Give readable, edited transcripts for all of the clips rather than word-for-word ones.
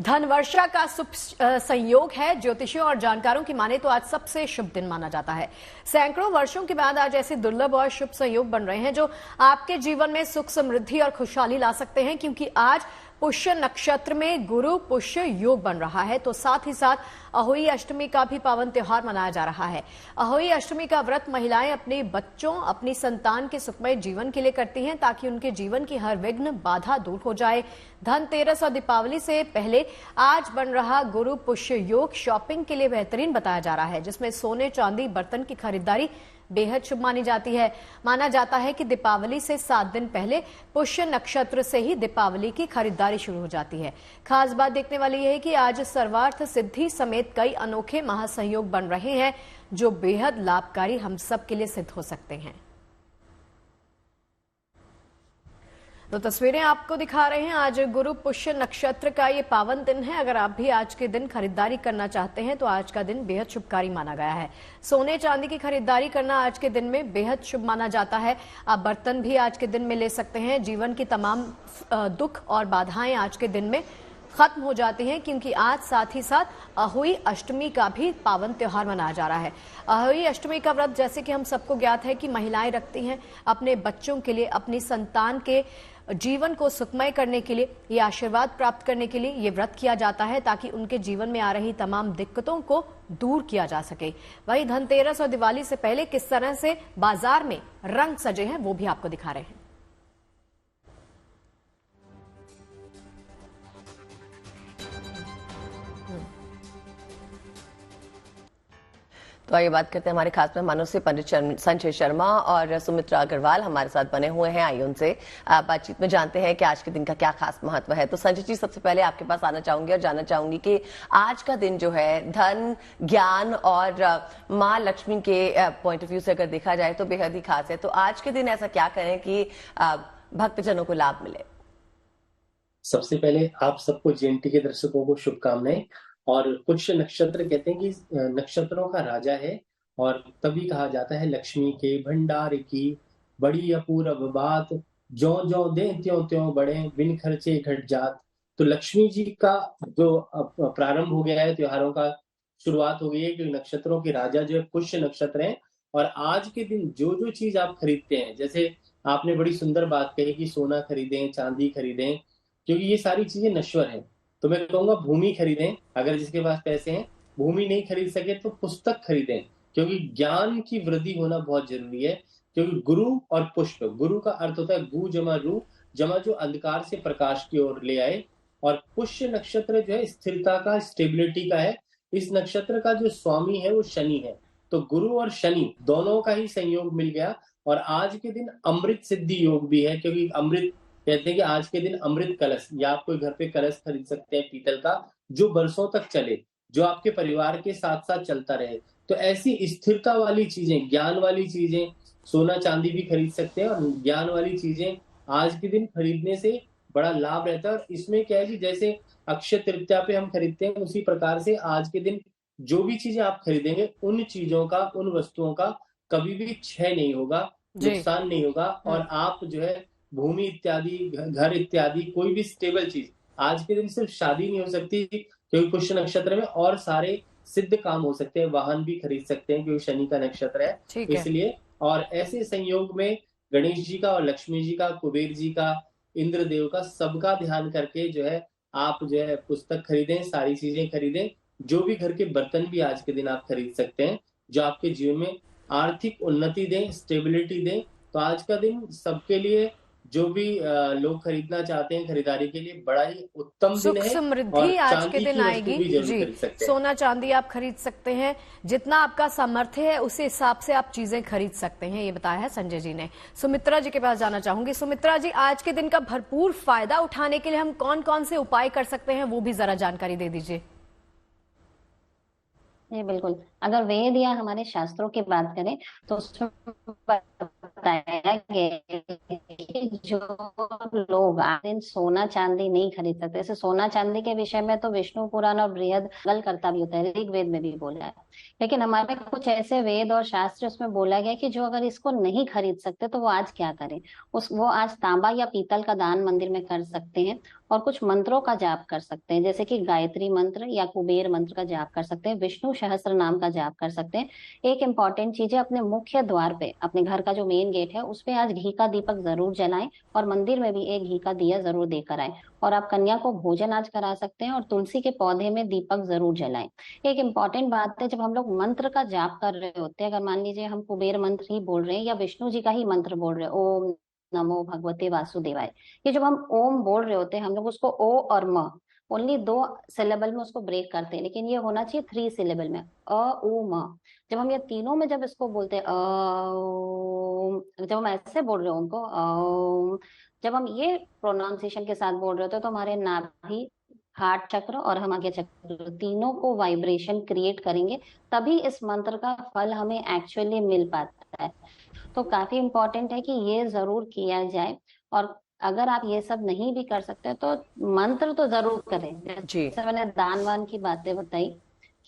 धन वर्षा का शुभ संयोग है। ज्योतिषियों और जानकारों की माने तो आज सबसे शुभ दिन माना जाता है। सैकड़ों वर्षों के बाद आज ऐसे दुर्लभ और शुभ संयोग बन रहे हैं जो आपके जीवन में सुख, समृद्धि और खुशहाली ला सकते हैं, क्योंकि आज पुष्य नक्षत्र में गुरु पुष्य योग बन रहा है। तो साथ ही साथ अहोई अष्टमी का भी पावन त्योहार मनाया जा रहा है। अहोई अष्टमी का व्रत महिलाएं अपने बच्चों, अपनी संतान के सुखमय जीवन के लिए करती हैं, ताकि उनके जीवन की हर विघ्न बाधा दूर हो जाए। धनतेरस और दीपावली से पहले आज बन रहा गुरु पुष्य योग शॉपिंग के लिए बेहतरीन बताया जा रहा है, जिसमें सोने, चांदी, बर्तन की खरीदारी बेहद शुभ मानी जाती है। माना जाता है कि दीपावली से 7 दिन पहले पुष्य नक्षत्र से ही दीपावली की खरीदारी शुरू हो जाती है। खास बात देखने वाली यह है कि आज सर्वार्थ सिद्धि समेत कई अनोखे महासंयोग बन रहे हैं, जो बेहद लाभकारी हम सब के लिए सिद्ध हो सकते हैं। तो तस्वीरें आपको दिखा रहे हैं। आज गुरु पुष्य नक्षत्र का ये पावन दिन है। अगर आप भी आज के दिन खरीदारी करना चाहते हैं तो आज का दिन बेहद शुभकारी माना गया है। सोने चांदी की खरीदारी करना आज के दिन में बेहद शुभ माना जाता है। आप बर्तन भी आज के दिन में ले सकते हैं। जीवन की तमाम दुख और बाधाएं आज के दिन में खत्म हो जाती हैं, क्योंकि आज साथ ही साथ अहोई अष्टमी का भी पावन त्योहार मनाया जा रहा है। अहोई अष्टमी का व्रत, जैसे कि हम सबको ज्ञात है कि महिलाएं रखती हैं अपने बच्चों के लिए, अपनी संतान के जीवन को सुखमय करने के लिए, ये आशीर्वाद प्राप्त करने के लिए ये व्रत किया जाता है, ताकि उनके जीवन में आ रही तमाम दिक्कतों को दूर किया जा सके। वहीं धनतेरस और दिवाली से पहले किस तरह से बाजार में रंग सजे हैं वो भी आपको दिखा रहे हैं। तो आइए बात करते हैं हमारे खास मेहमानों से। पंडित संजय शर्मा और सुमित्रा अग्रवाल हमारे साथ बने हुए हैं। आइए उनसे बातचीत में जानते हैं कि आज के दिन का क्या खास महत्व है। तो संजय जी, सबसे पहले आपके पास आना चाहूंगी और जानना चाहूंगी कि आज का दिन जो है धन, ज्ञान और माँ लक्ष्मी के पॉइंट ऑफ व्यू से अगर देखा जाए तो बेहद ही खास है। तो आज के दिन ऐसा क्या करें कि भक्तजनों को लाभ मिले? सबसे पहले आप सबको जेएनटी के दर्शकों को शुभकामनाएं। और पुष्य नक्षत्र कहते हैं कि नक्षत्रों का राजा है, और तभी कहा जाता है लक्ष्मी के भंडार की बड़ी अपूर्व बात, जो जो दे त्यों त्यों बढ़े, बिन खर्चे घट जात। तो लक्ष्मी जी का जो प्रारंभ हो गया है, त्योहारों का शुरुआत हो गई है, क्योंकि नक्षत्रों के राजा जो है पुष्य नक्षत्र है। और आज के दिन जो जो चीज आप खरीदते हैं, जैसे आपने बड़ी सुंदर बात कही कि सोना खरीदें, चांदी खरीदें, क्योंकि ये सारी चीजें नश्वर हैं। तो मैं कहूंगा भूमि खरीदें, अगर जिसके पास पैसे हैं। भूमि नहीं खरीद सके तो पुस्तक खरीदें, क्योंकि ज्ञान की वृद्धि होना बहुत जरूरी है। क्योंकि गुरु और पुष्प, गुरु का अर्थ होता है गु जमा रू, जमा जो अंधकार से प्रकाश की ओर ले आए। और पुष्य नक्षत्र जो है स्थिरता का, स्टेबिलिटी का है। इस नक्षत्र का जो स्वामी है वो शनि है। तो गुरु और शनि दोनों का ही संयोग मिल गया। और आज के दिन अमृत सिद्धि योग भी है, क्योंकि अमृत कहते हैं कि आज के दिन अमृत कलश, या आप कोई घर पे कलश खरीद सकते हैं पीतल का, जो बरसों तक चले, जो आपके परिवार के साथ साथ चलता रहे। तो ऐसी स्थिरता वाली चीजें, ज्ञान वाली चीजें, सोना चांदी भी खरीद सकते हैं। और ज्ञान वाली चीजें आज के दिन खरीदने से बड़ा लाभ रहता है। और इसमें क्या है कि जैसे अक्षय तृतीया पे हम खरीदते हैं, उसी प्रकार से आज के दिन जो भी चीजें आप खरीदेंगे, उन चीजों का, उन वस्तुओं का कभी भी क्षय नहीं होगा, नुकसान नहीं होगा। और आप जो है भूमि इत्यादि, घर इत्यादि, कोई भी स्टेबल चीज, आज के दिन सिर्फ शादी नहीं हो सकती, क्योंकि पुष्य नक्षत्र में और सारे सिद्ध काम हो सकते हैं। वाहन भी खरीद सकते हैं, क्योंकि शनि का नक्षत्र है इसलिए। और ऐसे संयोग में गणेश जी का और लक्ष्मी जी का, कुबेर जी का, इंद्रदेव का, सबका ध्यान करके जो है आप जो है पुस्तक खरीदें, सारी चीजें खरीदें। जो भी घर के बर्तन भी आज के दिन आप खरीद सकते हैं, जो आपके जीवन में आर्थिक उन्नति दें, स्टेबिलिटी दें। तो आज का दिन सबके लिए, जो भी लोग खरीदना चाहते हैं खरीदारी के लिए, बड़ा ही उत्तम दिन है। सुख समृद्धि आज के दिन आएगी जी। सोना चांदी आप खरीद सकते हैं, जितना आपका सामर्थ्य है उस हिसाब से आप चीजें खरीद सकते हैं, ये बताया है संजय जी ने। सुमित्रा जी के पास जाना चाहूंगी। सुमित्रा जी, आज के दिन का भरपूर फायदा उठाने के लिए हम कौन कौन से उपाय कर सकते हैं, वो भी जरा जानकारी दे दीजिए। जी बिल्कुल। अगर वेद या हमारे शास्त्रों की बात करें तो उसमें बताया गया कि जो लोग आज दिन सोना चांदी नहीं खरीद सकते, जैसे सोना चांदी के विषय में तो विष्णु पुराण और बृहद मंगलकर्ता भी होता है, ऋग्वेद में भी बोला है। लेकिन हमारे कुछ ऐसे वेद और शास्त्र उसमें बोला गया कि जो अगर इसको नहीं खरीद सकते तो वो आज क्या करें। वो आज तांबा या पीतल का दान मंदिर में कर सकते हैं। और कुछ मंत्रों का जाप कर सकते हैं, जैसे कि गायत्री मंत्र या कुबेर मंत्र का जाप कर सकते हैं, विष्णु सहस्त्र नाम का जाप कर सकते हैं। एक इम्पॉर्टेंट चीज है, अपने मुख्य द्वार पे, अपने घर का जो मेन गेट है उस पे आज घी का दीपक जरूर जलाएं, और मंदिर में भी एक घी का दिया जरूर देकर आए। और आप कन्या को भोजन आज करा सकते हैं, और तुलसी के पौधे में दीपक जरूर जलाएं। एक इम्पॉर्टेंट बात है, जब हम लोग मंत्र का जाप कर रहे होते हैं, अगर मान लीजिए हम कुबेर मंत्र ही बोल रहे हैं या विष्णु जी का ही मंत्र बोल रहे हैं, ओम नमो भगवते वासुदेवाय, ये जब हम ओम बोल रहे होते हैं, हम लोग उसको ओ और म ओनली 2 सिलेबल में उसको ब्रेक करते हैं, लेकिन ये होना चाहिए 3 सिलेबल में, अ उ म। जब हम ये तीनों में जब इसको बोलते हैं जब हम ऐसे बोल रहे हो उनको जब हम ये प्रोनाउंसिएशन के साथ बोल रहे होते हैं, तो हमारे नाभि, हार्ट चक्र और हमारे चक्र तीनों को वाइब्रेशन क्रिएट करेंगे, तभी इस मंत्र का फल हमें एक्चुअली मिल पाता है। तो काफी इम्पोर्टेंट है कि ये जरूर किया जाए। और अगर आप ये सब नहीं भी कर सकते तो मंत्र तो जरूर करें। जी। जैसे मैंने दान वान की बातें बताई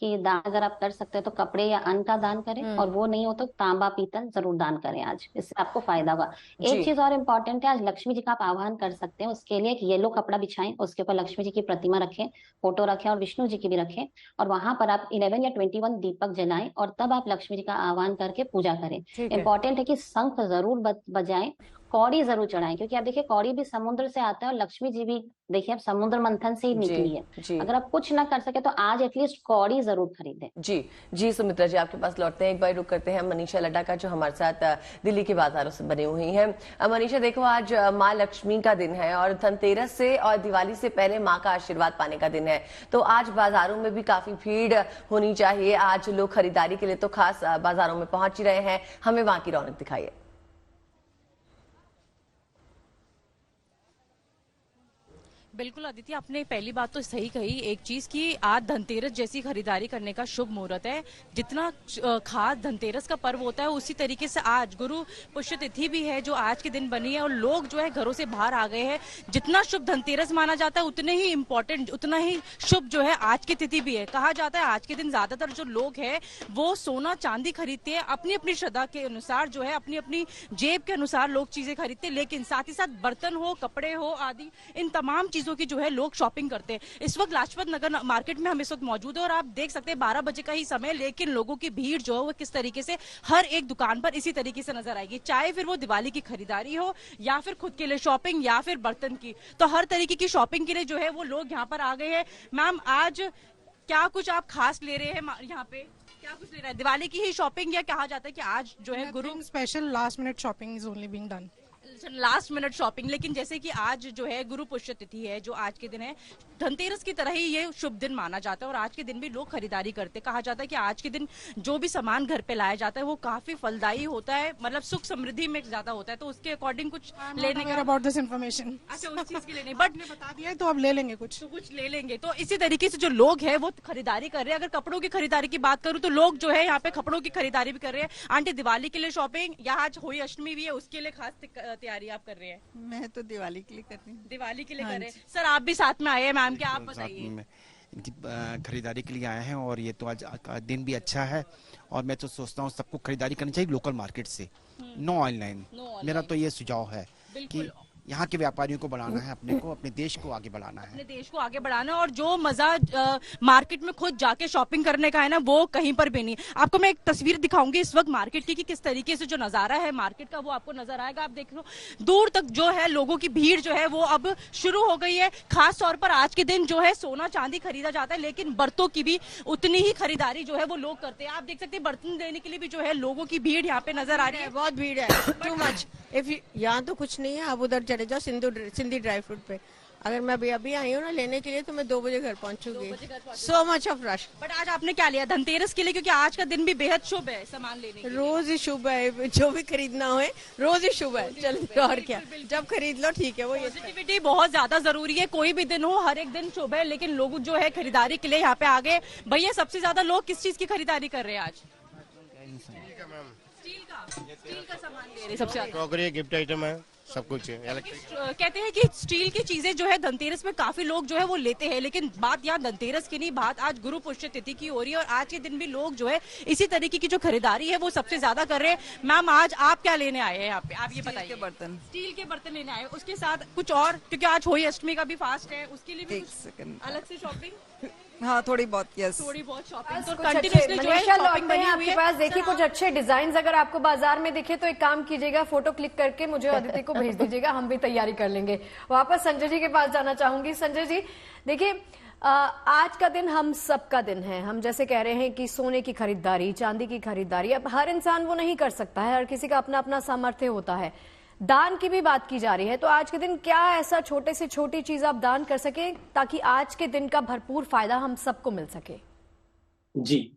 कि दान अगर आप कर सकते हैं तो कपड़े या अन्न का दान करें, और वो नहीं हो तो तांबा पीतल जरूर दान करें आज, इससे आपको फायदा होगा। जी। एक चीज और इम्पोर्टेंट है, आज लक्ष्मी जी का आप आह्वान कर सकते हैं। उसके लिए एक येलो कपड़ा बिछाएं, उसके ऊपर लक्ष्मी जी की प्रतिमा रखें, फोटो रखें और विष्णु जी की भी रखें, और वहां पर आप 11 या 21 दीपक जलाएं, और तब आप लक्ष्मी जी का आह्वान करके पूजा करें। इम्पोर्टेंट है कि शंख जरूर बजाएं, कौड़ी जरूर चढ़ाएं, क्योंकि आप देखिए कौड़ी भी समुद्र से आता है और लक्ष्मी जी भी देखिए अब समुद्र मंथन से ही निकली है। जी। अगर आप कुछ ना कर सके तो आज एटलीस्ट कौड़ी जरूर खरीदें। जी जी सुमित्रा जी, आपके पास लौटते हैं। एक बार रुक करते हैं मनीषा लड्डा का, जो हमारे साथ दिल्ली के बाजारों से बनी हुई हैं। मनीषा, देखो आज माँ लक्ष्मी का दिन है और धनतेरस से और दिवाली से पहले माँ का आशीर्वाद पाने का दिन है, तो आज बाजारों में भी काफी भीड़ होनी चाहिए। आज लोग खरीदारी के लिए तो खास बाजारों में पहुंच ही रहे हैं, हमें वहां की रौनक दिखाइए। बिल्कुल अदिति, आपने पहली बात तो सही कही एक चीज कि आज धनतेरस जैसी खरीदारी करने का शुभ मुहूर्त है। जितना खास धनतेरस का पर्व होता है, उसी तरीके से आज गुरु पुष्य तिथि भी है जो आज के दिन बनी है, और लोग जो है घरों से बाहर आ गए हैं। जितना शुभ धनतेरस माना जाता है, उतने ही इम्पोर्टेंट, उतना ही शुभ जो है आज की तिथि भी है। कहा जाता है आज के दिन ज्यादातर जो लोग हैं वो सोना चांदी खरीदते हैं, अपनी अपनी श्रद्धा के अनुसार जो है, अपनी अपनी जेब के अनुसार लोग चीजें खरीदते हैं, लेकिन साथ ही साथ बर्तन हो, कपड़े हो आदि, इन तमाम चीजों की जो है लोग शॉपिंग करते हैं। इस वक्त लाजपत नगर मार्केट में हम इस वक्त मौजूद है और आप देख सकते हैं 12 बजे का ही समय, लेकिन लोगों की भीड़ जो है वो किस तरीके से हर एक दुकान पर इसी तरीके से नजर आएगी, चाहे फिर वो दिवाली की खरीदारी हो या फिर खुद के लिए शॉपिंग या फिर बर्तन की, तो हर तरीके की शॉपिंग के लिए जो है वो लोग यहाँ पर आ गए हैं। मैम, आज क्या कुछ आप खास ले रहे हैं यहाँ पे? क्या कुछ ले रहे हैं? दिवाली की ही शॉपिंग, या कहा जाता है कि आज जो है गुरु special last minute shopping is only being done. Last minute shopping, लेकिन जैसे कि आज जो है गुरु पुष्य तिथि है, जो आज के दिन है, धनतेरस की तरह ही ये शुभ दिन माना जाता है और आज के दिन भी लोग खरीदारी करते हैं। कहा जाता है कि आज के दिन जो भी सामान घर पे लाया जाता है वो काफी फलदायी होता है, मतलब सुख समृद्धि में ज्यादा होता है, तो उसके अकॉर्डिंग कुछ लेने का अबाउट दिस इन्फॉर्मेशन। अच्छा, उस चीज के लिए नहीं, बट बता दिया है तो अब ले लेंगे, कुछ ले लेंगे। तो इसी तरीके से जो लोग हैं वो खरीदारी कर रहे हैं। अगर कपड़ों की खरीदारी की बात करूं तो लोग जो है यहाँ पे कपड़ों की खरीदारी भी कर रहे हैं। आंटी, दिवाली के लिए शॉपिंग या आज होली अष्टमी भी है, उसके लिए खास तैयारी आप कर रहे हैं? मैं तो दिवाली के लिए कर रही हूँ। दिवाली के लिए कर रहे हैं। सर, आप भी साथ में आए हैं, मैम, क्या आप बताइए? इनकी खरीदारी के लिए आए हैं और ये तो आज का दिन भी अच्छा है और मैं तो सोचता हूँ सबको खरीदारी करनी चाहिए लोकल मार्केट से, नो ऑनलाइन। मेरा तो ये सुझाव है कि यहाँ के व्यापारियों को बढ़ाना है, अपने को, अपने देश को आगे बढ़ाना है, अपने देश को आगे बढ़ाना है। और जो मजा मार्केट में खुद जाके शॉपिंग करने का है ना, वो कहीं पर भी नहीं। आपको मैं एक तस्वीर दिखाऊंगी इस वक्त मार्केट की, कि किस तरीके से जो नजारा है मार्केट का वो आपको नजर आएगा। आप देख लो दूर तक जो है लोगों की भीड़ जो है वो अब शुरू हो गई है। खास तौर पर आज के दिन जो है सोना चांदी खरीदा जाता है, लेकिन बर्तनों की भी उतनी ही खरीदारी जो है वो लोग करते हैं। आप देख सकते हैं बर्तन लेने के लिए भी जो है लोगों की भीड़ यहाँ पे नजर आ रही है। बहुत भीड़ है, टू मच। यहाँ तो कुछ नहीं है, आप उधर चले जाओ सिंधी ड्राई फ्रूट पे। अगर मैं अभी आई हूँ ना लेने के लिए, तो मैं 2 बजे घर पहुँचूंगी। So much of rush. But आज आपने क्या लिया धनतेरस के लिए? क्योंकि आज का दिन भी बेहद शुभ है सामान लेने के लिए। रोज ही शुभ है, जो भी खरीदना हो रोज ही शुभ है। चल और क्या, जब खरीद लो ठीक है। वो पॉजिटिविटी बहुत ज्यादा जरूरी है, कोई भी दिन हो हर एक दिन शुभ है, लेकिन लोग जो है खरीदारी के लिए यहाँ पे आ गए। भैया, सबसे ज्यादा लोग किस चीज की खरीदारी कर रहे हैं आज? स्टील का सामान ले रहे हैं सबसे ज्यादा। क्रॉकरी गिफ्ट आइटम है, सब कुछ है, इलेक्ट्रिक। कहते हैं कि स्टील की चीजें जो है धनतेरस में काफी लोग जो है वो लेते हैं, लेकिन बात यहाँ धनतेरस की नहीं, बात आज गुरु पुष्य तिथि की हो रही है और आज के दिन भी लोग जो है इसी तरीके की जो खरीदारी है वो सबसे ज्यादा कर रहे हैं। मैम, आज आप क्या लेने आए हैं यहाँ पे, आप ये बताइए। बर्तन, स्टील के बर्तन लेने आए, उसके साथ कुछ और, क्योंकि आज होली अष्टमी का भी फास्ट है, उसके लिए भी एक कुछ सेकंड, अलग से शॉपिंग, हाँ थोड़ी बहुत, यस थोड़ी बहुत शॉपिंग, तो कुछ अच्छे कंटिन्यूअसली जो है मनीषा शॉपिंग लौटते बनी हैं हुई आपके है। पास। देखिए कुछ अच्छे डिजाइन अगर आपको बाजार में दिखे तो एक काम कीजिएगा, फोटो क्लिक करके मुझे अदिति को भेज दीजिएगा, हम भी तैयारी कर लेंगे। वापस संजय जी के पास जाना चाहूंगी। संजय जी देखिए, आज का दिन हम सबका दिन है। हम जैसे कह रहे हैं कि सोने की खरीदारी, चांदी की खरीदारी, अब हर इंसान वो नहीं कर सकता है, हर किसी का अपना अपना सामर्थ्य होता है। दान की भी बात की जा रही है, तो आज के दिन क्या ऐसा छोटे से छोटी चीज आप दान कर सके ताकि आज के दिन का भरपूर फायदा हम सबको मिल सके? जी,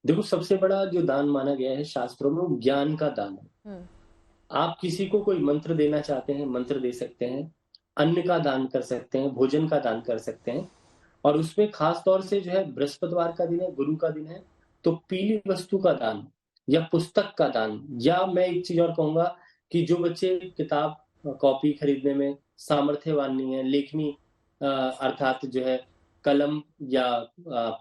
देखो सबसे बड़ा जो दान माना गया है शास्त्रों में, वो ज्ञान का दान है। आप किसी को कोई मंत्र देना चाहते हैं, मंत्र दे सकते हैं, अन्न का दान कर सकते हैं, भोजन का दान कर सकते हैं। और उसमें खास तौर से जो है बृहस्पतिवार का दिन है, गुरु का दिन है, तो पीली वस्तु का दान या पुस्तक का दान, या मैं एक चीज और कहूंगा कि जो बच्चे किताब कॉपी खरीदने में सामर्थ्यवान नहीं है, लेखनी अर्थात जो है कलम या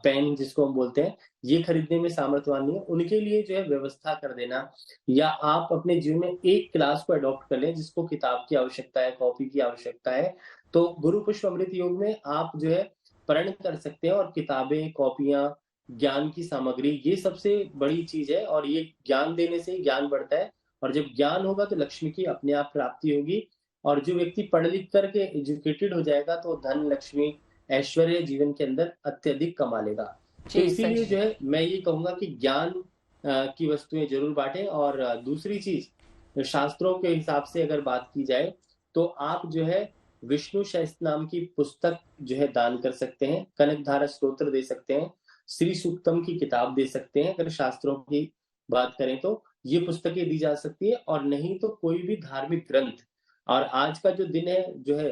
पेन जिसको हम बोलते हैं, ये खरीदने में सामर्थ्यवान नहीं है, उनके लिए जो है व्यवस्था कर देना, या आप अपने जीवन में एक क्लास को अडॉप्ट कर लें जिसको किताब की आवश्यकता है, कॉपी की आवश्यकता है, तो गुरु पुष्प अमृत योग में आप जो है प्रण कर सकते हैं। और किताबें, कॉपियां, ज्ञान की सामग्री, ये सबसे बड़ी चीज है, और ये ज्ञान देने से ही ज्ञान बढ़ता है, और जब ज्ञान होगा तो लक्ष्मी की अपने आप प्राप्ति होगी। और जो व्यक्ति पढ़ लिख करके एजुकेटेड हो जाएगा तो धन, लक्ष्मी, ऐश्वर्य जीवन के अंदर अत्यधिक कमा लेगा। तो इसीलिए जो है मैं ये कहूंगा कि ज्ञान की वस्तुएं जरूर बांटें। और दूसरी चीज, शास्त्रों के हिसाब से अगर बात की जाए तो आप जो है विष्णु सहस्त्र नाम की पुस्तक जो है दान कर सकते हैं, कनकधारा स्तोत्र दे सकते हैं, श्री सूक्तम की किताब दे सकते हैं। अगर शास्त्रों की बात करें तो ये पुस्तकें दी जा सकती है, और नहीं तो कोई भी धार्मिक ग्रंथ। और आज का जो दिन है जो है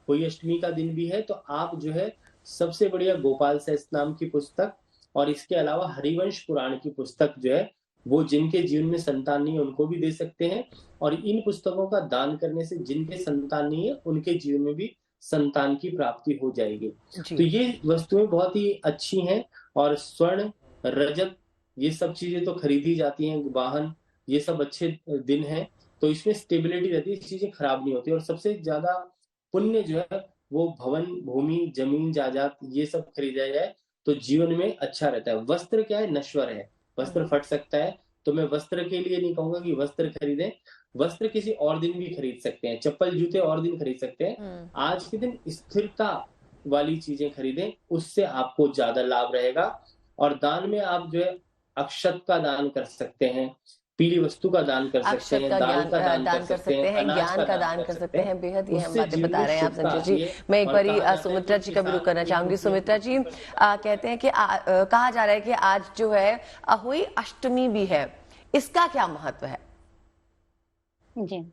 होली अष्टमी का दिन भी है, तो आप जो है सबसे बढ़िया गोपाल सहस्त्र नाम की पुस्तक, और इसके अलावा हरिवंश पुराण की पुस्तक जो है वो जिनके जीवन में संतान नहीं है उनको भी दे सकते हैं। और इन पुस्तकों का दान करने से जिनके संतान नहीं है उनके जीवन में भी संतान की प्राप्ति हो जाएगी। तो ये वस्तुएं बहुत ही अच्छी हैं। और स्वर्ण, रजत, ये सब चीजें तो खरीदी जाती हैं, वाहन, ये सब अच्छे दिन हैं, तो इसमें स्टेबिलिटी रहती है, चीजें खराब नहीं होती। और सबसे ज्यादा पुण्य जो है वो भवन, भूमि, जमीन, जायदाद, ये सब खरीदा जाए तो जीवन में अच्छा रहता है। वस्त्र क्या है, नश्वर है, वस्त्र फट सकता है, तो मैं वस्त्र के लिए नहीं कहूंगा कि वस्त्र खरीदें, वस्त्र किसी और दिन भी खरीद सकते हैं, चप्पल जूते और दिन खरीद सकते हैं। आज के दिन स्थिरता वाली चीजें खरीदें, उससे आपको ज्यादा लाभ रहेगा। और दान में आप जो है अक्षत का दान कर सकते हैं, पीली वस्तु का दान कर सकते हैं, दान का दान कर सकते हैं, ज्ञान का दान कर सकते हैं। बेहद ही हम बातें बता रहे हैं आप संजय जी। मैं एक बारी सुमित्रा जी का भी रुख करना चाहूंगी। सुमित्रा जी, कहते हैं कि कहा जा रहा है कि आज जो है होली अष्टमी भी है, इसका क्या महत्व है? जी,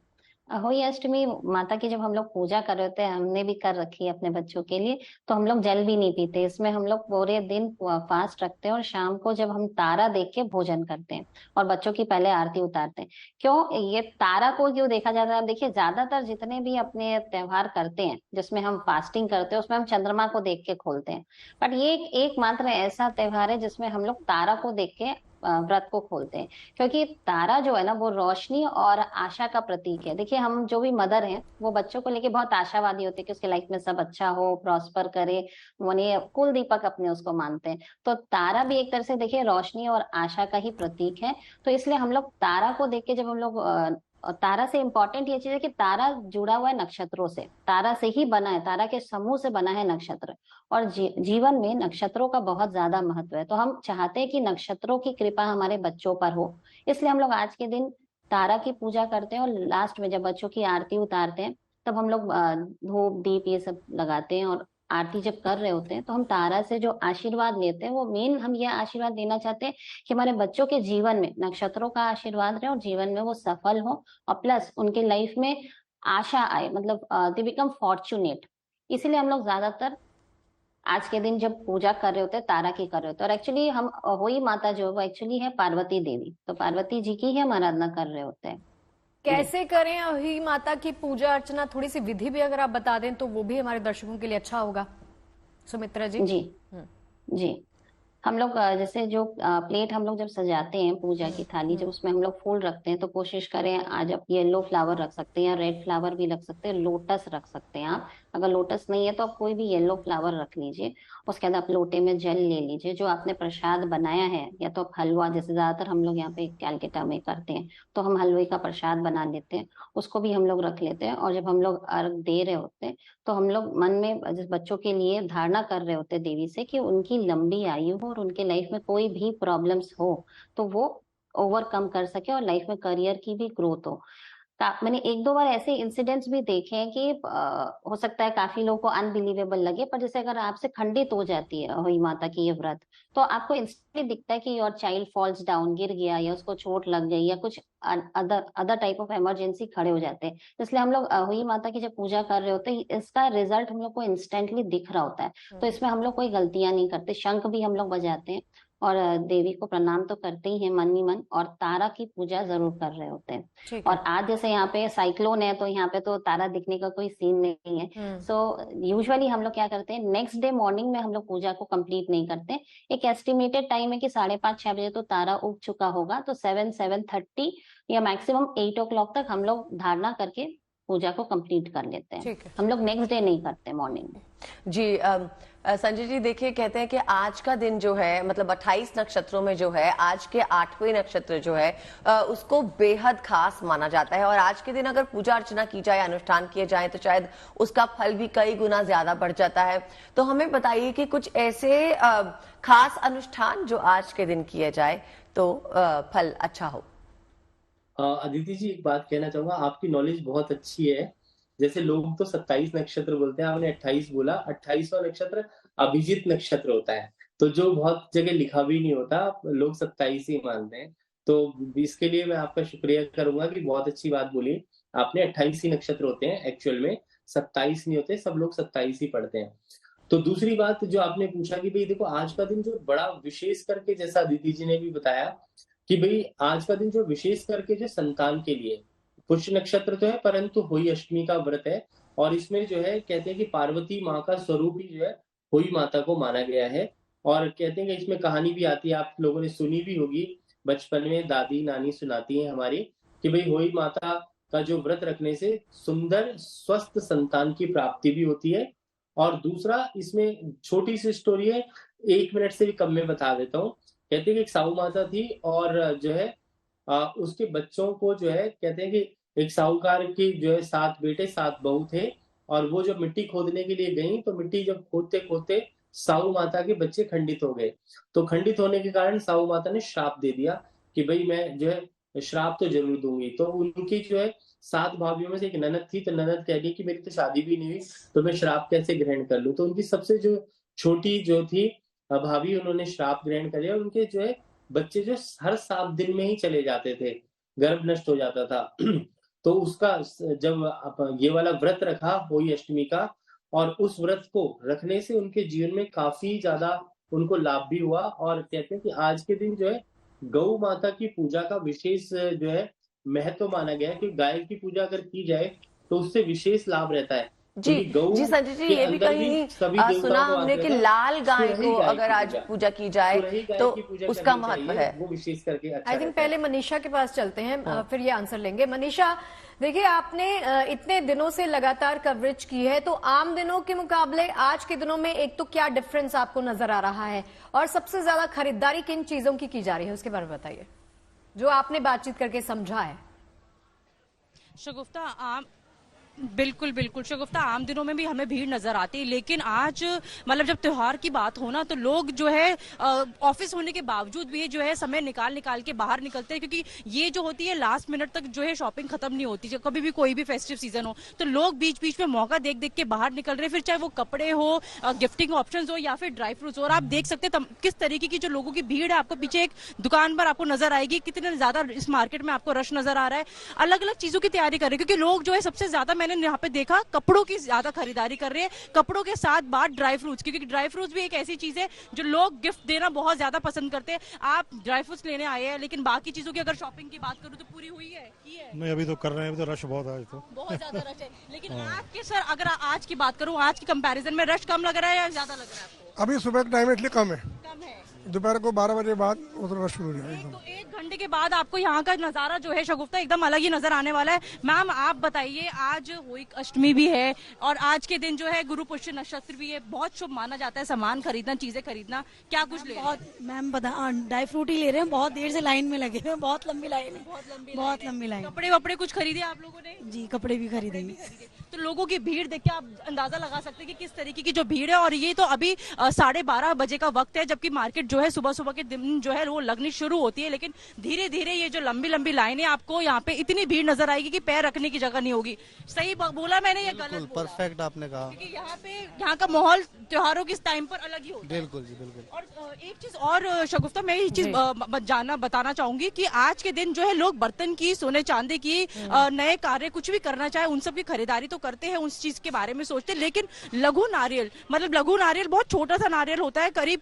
होली अष्टमी माता की जब हम लोग पूजा कर रहे होते हैं, हमने भी कर रखी है अपने बच्चों के लिए, तो हम लोग जल भी नहीं पीते। इसमें हम लोग पूरे दिन फास्ट रखते हैं और शाम को जब हम तारा देख के भोजन करते हैं और बच्चों की पहले आरती उतारते हैं। क्यों ये तारा को क्यों देखा जाता है? देखिए, ज्यादातर जितने भी अपने त्योहार करते हैं जिसमें हम फास्टिंग करते हैं उसमें हम चंद्रमा को देख के खोलते हैं, बट ये एक मात्र ऐसा त्योहार है जिसमें हम लोग तारा को देख के व्रत को खोलते हैं, क्योंकि तारा जो है ना वो रोशनी और आशा का प्रतीक है। देखिए, हम जो भी मदर हैं वो बच्चों को लेके बहुत आशावादी होते हैं कि उसके लाइफ में सब अच्छा हो, प्रॉस्पर करे, उन्हें कुल दीपक अपने उसको मानते हैं। तो तारा भी एक तरह से देखिए रोशनी और आशा का ही प्रतीक है। तो इसलिए हम लोग तारा को देख के, जब हम लोग तारा से इम्पोर्टेंट ये चीज है कि तारा जुड़ा हुआ है नक्षत्रों से, तारा से ही बना है, तारा के समूह से बना है नक्षत्र। और जीवन में नक्षत्रों का बहुत ज्यादा महत्व है, तो हम चाहते हैं कि नक्षत्रों की कृपा हमारे बच्चों पर हो, इसलिए हम लोग आज के दिन तारा की पूजा करते हैं। और लास्ट में जब बच्चों की आरती उतारते हैं तब हम लोग धूप, दीप ये सब लगाते हैं, और आरती जब कर रहे होते हैं तो हम तारा से जो आशीर्वाद लेते हैं वो मेन हम ये आशीर्वाद देना चाहते हैं कि हमारे बच्चों के जीवन में नक्षत्रों का आशीर्वाद रहे और जीवन में वो सफल हो, और प्लस उनके लाइफ में आशा आए, मतलब दे बिकम फॉर्चुनेट। इसीलिए हम लोग ज्यादातर आज के दिन जब पूजा कर रहे होते हैं तारा की कर रहे होते हैं। और एक्चुअली हम अहोई माता जो है वो एक्चुअली है पार्वती देवी, तो पार्वती जी की ही हम आराधना कर रहे होते हैं। कैसे करें अहोई माता की पूजा अर्चना, थोड़ी सी विधि भी अगर आप बता दें तो वो भी हमारे दर्शकों के लिए अच्छा होगा। सुमित्रा जी। जी जी, हम लोग जैसे जो प्लेट हम लोग जब सजाते हैं पूजा की थाली, जब उसमें हम लोग फूल रखते हैं तो कोशिश करें आज आप येलो फ्लावर रख सकते हैं या रेड फ्लावर भी रख सकते हैं, लोटस रख सकते हैं आप। अगर लोटस नहीं है तो आप कोई भी येलो फ्लावर रख लीजिए। उसके बाद आप लोटे में जल ले लीजिए। जो आपने प्रसाद बनाया है या तो आप हलवा, जैसे ज्यादातर हम लोग यहाँ पे कैलकाटा में करते हैं तो हम हलवे का प्रसाद बना लेते हैं, उसको भी हम लोग रख लेते हैं। और जब हम लोग अर्घ दे रहे होते हैं तो हम लोग मन में जिस बच्चों के लिए धारणा कर रहे होते हैं देवी से कि उनकी लंबी आयु हो और उनके लाइफ में कोई भी प्रॉब्लम्स हो तो वो ओवरकम कर सके और लाइफ में करियर की भी ग्रोथ हो। मैंने एक दो बार ऐसे इंसिडेंट्स भी देखे हैं कि हो सकता है काफी लोगों को अनबिलीवेबल लगे, पर जैसे अगर आपसे खंडित हो जाती है अहोई माता की ये व्रत तो आपको इंस्टेंटली दिखता है कि योर चाइल्ड फॉल्स डाउन, गिर गया या उसको चोट लग गई या कुछ अदर टाइप ऑफ इमरजेंसी खड़े हो जाते हैं। इसलिए हम लोग अहोई माता की जब पूजा कर रहे होते हैं इसका रिजल्ट हम लोग को इंस्टेंटली दिख रहा होता है। तो इसमें हम लोग कोई गलतियां नहीं करते। शंख भी हम लोग बजाते हैं और देवी को प्रणाम तो करते ही हैं मन ही मन, और तारा की पूजा जरूर कर रहे होते हैं। और आज जैसे यहाँ पे साइक्लोन है तो यहाँ पे तो तारा दिखने का कोई सीन नहीं है। सो यूजुअली हम लोग क्या करते हैं, नेक्स्ट डे मॉर्निंग में हम लोग पूजा को कंप्लीट नहीं करते। एक एस्टिमेटेड टाइम है कि 5:30-6 बजे तो तारा उग चुका होगा, तो 7-7:30 या मैक्सिमम 8 o'clock तक हम लोग धारणा करके पूजा को कंप्लीट कर लेते हैं। हम लोग नेक्स्ट डे नहीं करते मॉर्निंग में। जी संजय जी, देखिए कहते हैं कि आज का दिन जो है, मतलब 28 नक्षत्रों में जो है आज के 8वें नक्षत्र जो है उसको बेहद खास माना जाता है। और आज के दिन अगर पूजा अर्चना की जाए, अनुष्ठान किए जाए तो शायद उसका फल भी कई गुना ज्यादा बढ़ जाता है। तो हमें बताइए कि कुछ ऐसे खास अनुष्ठान जो आज के दिन किए जाए तो फल अच्छा हो। अदिति जी, एक बात कहना चाहूंगा, आपकी नॉलेज बहुत अच्छी है। जैसे लोग तो 27 नक्षत्र बोलते हैं, आपने 28 बोला। 28वां नक्षत्र अभिजीत नक्षत्र होता है, तो जो बहुत जगह लिखा भी नहीं होता, लोग 27 ही मानते हैं। तो इसके लिए मैं आपका शुक्रिया करूंगा कि बहुत अच्छी बात बोली आपने। 28 ही नक्षत्र होते हैं, एक्चुअल में 27 नहीं होते, सब लोग 27 ही पढ़ते हैं। तो दूसरी बात जो आपने पूछा कि भाई देखो आज का दिन जो बड़ा विशेष करके, जैसा अदिति जी ने भी बताया कि भाई आज का दिन जो विशेष करके जो संतान के लिए, पुष्य नक्षत्र तो है परंतु होई अष्टमी का व्रत है। और इसमें जो है कहते हैं कि पार्वती माँ का स्वरूप ही जो है होई माता को माना गया है। और कहते हैं कि इसमें कहानी भी आती है, आप लोगों ने सुनी भी होगी, बचपन में दादी नानी सुनाती है हमारी, कि भाई होई माता का जो व्रत रखने से सुंदर स्वस्थ संतान की प्राप्ति भी होती है। और दूसरा, इसमें छोटी सी स्टोरी है, 1 मिनट से भी कम में बता देता हूँ। कहते हैं कि एक साहू माता थी और जो है उसके बच्चों को जो है, कहते हैं कि एक साहूकार की जो है 7 बेटे 7 बहू थे। और वो जब मिट्टी खोदने के लिए गई तो मिट्टी जब खोदते खोदते साहू माता के बच्चे खंडित हो गए। तो खंडित होने के कारण साहू माता ने श्राप दे दिया कि भाई मैं जो है श्राप तो जरूर दूंगी। तो उनकी जो है 7 भाभियों में से एक ननद थी, तो ननद कह रही कि मेरी तो शादी भी नहीं हुई, तो मैं श्राप कैसे ग्रहण कर लूं। तो उनकी सबसे जो छोटी जो थी भाभी, उन्होंने श्राप ग्रहण कर लिया। उनके जो है बच्चे जो हर 7 दिन में ही चले जाते थे, गर्भ नष्ट हो जाता था। तो उसका जब ये वाला व्रत रखा होई अष्टमी का, और उस व्रत को रखने से उनके जीवन में काफी ज्यादा उनको लाभ भी हुआ। और कहते हैं कि आज के दिन जो है गौ माता की पूजा का विशेष जो है महत्व माना गया है, कि गाय की पूजा अगर की जाए तो उससे विशेष लाभ रहता है। जी जी संजय जी, ये भी कहीं सुना हमने कि लाल गाय को अगर आज पूजा की जाए तो उसका महत्व है, वो विशेष करके अच्छा। आई थिंक पहले मनीषा के पास चलते हैं, फिर ये आंसर लेंगे। मनीषा, देखिए आपने इतने दिनों से लगातार कवरेज की है, तो आम दिनों के मुकाबले आज के दिनों में एक तो क्या डिफरेंस आपको नजर आ रहा है, और सबसे ज्यादा खरीदारी किन चीजों की जा रही है उसके बारे में बताइए, जो आपने बातचीत करके समझा है। शगुफ्ता, बिल्कुल बिल्कुल शगुफ्ता, आम दिनों में भी हमें भीड़ नजर आती है, लेकिन आज मतलब जब त्योहार की बात हो ना तो लोग जो है ऑफिस होने के बावजूद भी जो है समय निकाल के बाहर निकलते हैं, क्योंकि ये जो होती है लास्ट मिनट तक जो है शॉपिंग खत्म नहीं होती। जब कभी भी कोई भी फेस्टिव सीजन हो तो लोग बीच बीच में मौका देख देख के बाहर निकल रहे हैं, फिर चाहे वो कपड़े हो, गिफ्टिंग ऑप्शंस हो या फिर ड्राई फ्रूट्स हो। और आप देख सकते हैं किस तरीके की जो लोगों की भीड़ है, आपको पीछे एक दुकान पर आपको नजर आएगी कितने ज्यादा इस मार्केट में आपको रश नजर आ रहा है। अलग अलग चीजों की तैयारी कर रहे हैं, क्योंकि लोग जो है सबसे ज्यादा मैंने यहाँ पे देखा कपड़ों की ज्यादा खरीदारी कर रहे हैं, कपड़ों के साथ बाद ड्राई फ्रूट्स, क्योंकि ड्राई फ्रूट्स भी एक ऐसी चीज है जो लोग गिफ्ट देना बहुत ज्यादा पसंद करते हैं। आप ड्राई फ्रूट्स लेने आए हैं, लेकिन बाकी चीजों की अगर शॉपिंग की बात करूँ तो पूरी हुई है, की है? नहीं, अभी तो कर रहे हैं, अभी तो रश बहुत है आज तो। बहुत ज्यादा रश है, लेकिन आपके सर अगर आज की बात करूँ, आज की कंपैरिजन में रश कम लग रहा है या ज्यादा लग रहा है आपको? अभी सुबह के टाइम इसलिए कम है, कम है। दोपहर को 12 बजे बाद उतना रश शुरू हो जाएगा। तो 1 घंटे के बाद आपको यहाँ का नजारा जो है शगुफ्ता एकदम अलग ही नजर आने वाला है। मैम आप बताइए, आज होली अष्टमी भी है और आज के दिन जो है गुरु पुष्य नक्षत्र भी है, बहुत शुभ माना जाता है सामान खरीदना, चीजें खरीदना, क्या कुछ ले? बहुत मैम ड्राई फ्रूट ही ले रहे हैं, बहुत देर से लाइन में लगे हुए, बहुत लंबी लाइन है, बहुत लंबी लाइन। कपड़े वपड़े कुछ खरीदे आप लोगों ने? जी कपड़े भी खरीदेंगे। तो लोगों की भीड़ देख के आप अंदाजा लगा सकते हैं कि किस तरीके की जो भीड़ है। और ये तो अभी 12:30 बजे का वक्त है, जबकि मार्केट जो है सुबह सुबह के दिन जो है वो लगनी शुरू होती है, लेकिन धीरे धीरे ये जो लंबी लंबी लाइनें, आपको यहाँ पे इतनी भीड़ नजर आएगी कि पैर रखने की जगह नहीं होगी। सही बोला मैंने या गलत बोला? परफेक्ट आपने कहा, क्योंकि यहाँ का माहौल त्योहारों के टाइम पर अलग ही होता है। बिल्कुल जी बिल्कुल। और एक चीज और शगुफ्ता, मैं ये चीज बताना चाहूंगी कि आज के दिन जो है लोग बर्तन की, सोने चांदी की, नए कार्य कुछ भी करना चाहे उन सब की खरीदारी तो करते हैं, उस चीज के बारे में सोचते हैं, लेकिन लघु नारियल, मतलब लघु नारियल बहुत छोटा सा नारियल होता है, करीब